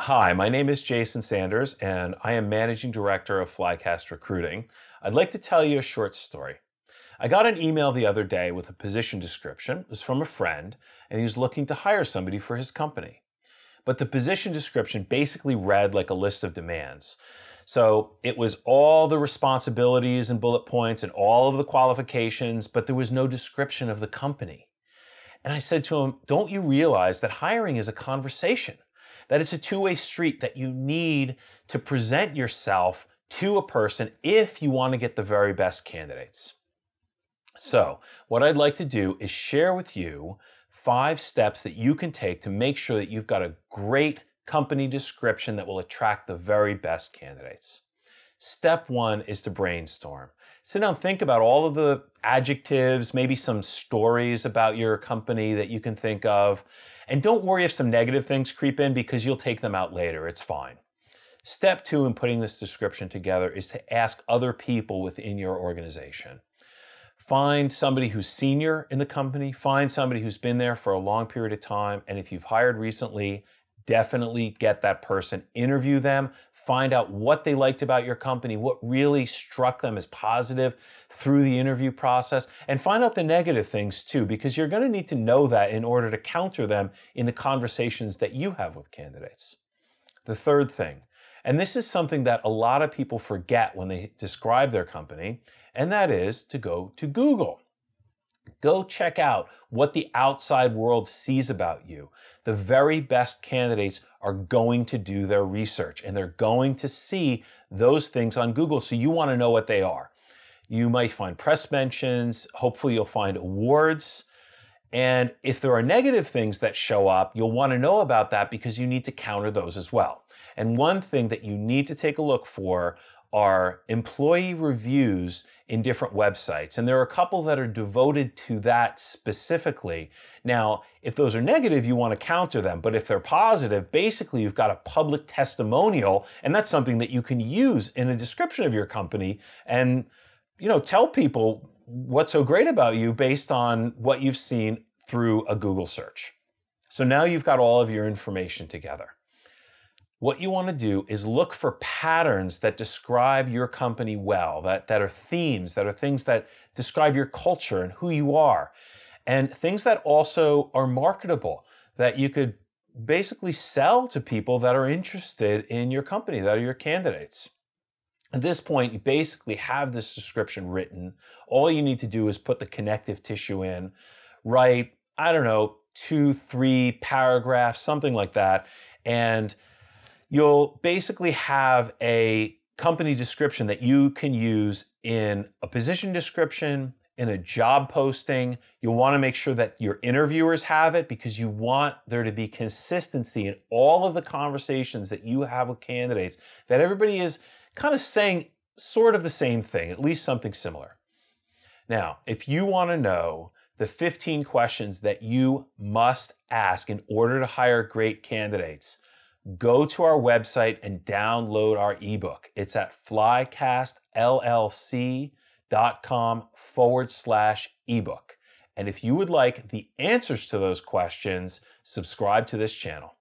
Hi, my name is Jason Sanders, and I am Managing Director of Flycast Recruiting. I'd like to tell you a short story. I got an email the other day with a position description. It was from a friend, and he was looking to hire somebody for his company. But the position description basically read like a list of demands. So it was all the responsibilities and bullet points and all of the qualifications, but there was no description of the company. And I said to him, don't you realize that hiring is a conversation? That it's a two-way street, that you need to present yourself to a person if you want to get the very best candidates. So what I'd like to do is share with you 5 steps that you can take to make sure that you've got a great company description that will attract the very best candidates. Step 1 is to brainstorm. Sit down, think about all of the adjectives, maybe some stories about your company that you can think of. And don't worry if some negative things creep in because you'll take them out later. It's fine. Step 2 in putting this description together is to ask other people within your organization. Find somebody who's senior in the company, find somebody who's been there for a long period of time, and if you've hired recently, definitely get that person, interview them, find out what they liked about your company, what really struck them as positive through the interview process, and find out the negative things too, because you're going to need to know that in order to counter them in the conversations that you have with candidates. The third thing, and this is something that a lot of people forget when they describe their company, and that is to go to Google. Go check out what the outside world sees about you. The very best candidates are going to do their research and they're going to see those things on Google, so you want to know what they are. You might find press mentions, hopefully you'll find awards, and if there are negative things that show up, you'll want to know about that because you need to counter those as well. And one thing that you need to take a look for are employee reviews in different websites. And there are a couple that are devoted to that specifically. Now, if those are negative, you want to counter them. But if they're positive, basically you've got a public testimonial, and that's something that you can use in a description of your company and, tell people what's so great about you based on what you've seen through a Google search. So now you've got all of your information together. What you want to do is look for patterns that describe your company well, that are themes, that are things that describe your culture and who you are, and things that also are marketable, that you could basically sell to people that are interested in your company, that are your candidates. At this point, you basically have this description written. All you need to do is put the connective tissue in, write, 2, 3 paragraphs, something like that, and you'll basically have a company description that you can use in a position description, in a job posting. You'll want to make sure that your interviewers have it because you want there to be consistency in all of the conversations that you have with candidates, that everybody is kind of saying sort of the same thing, at least something similar. Now, if you want to know the 15 questions that you must ask in order to hire great candidates, go to our website and download our ebook. It's at flycastllc.com/ebook. And if you would like the answers to those questions, subscribe to this channel.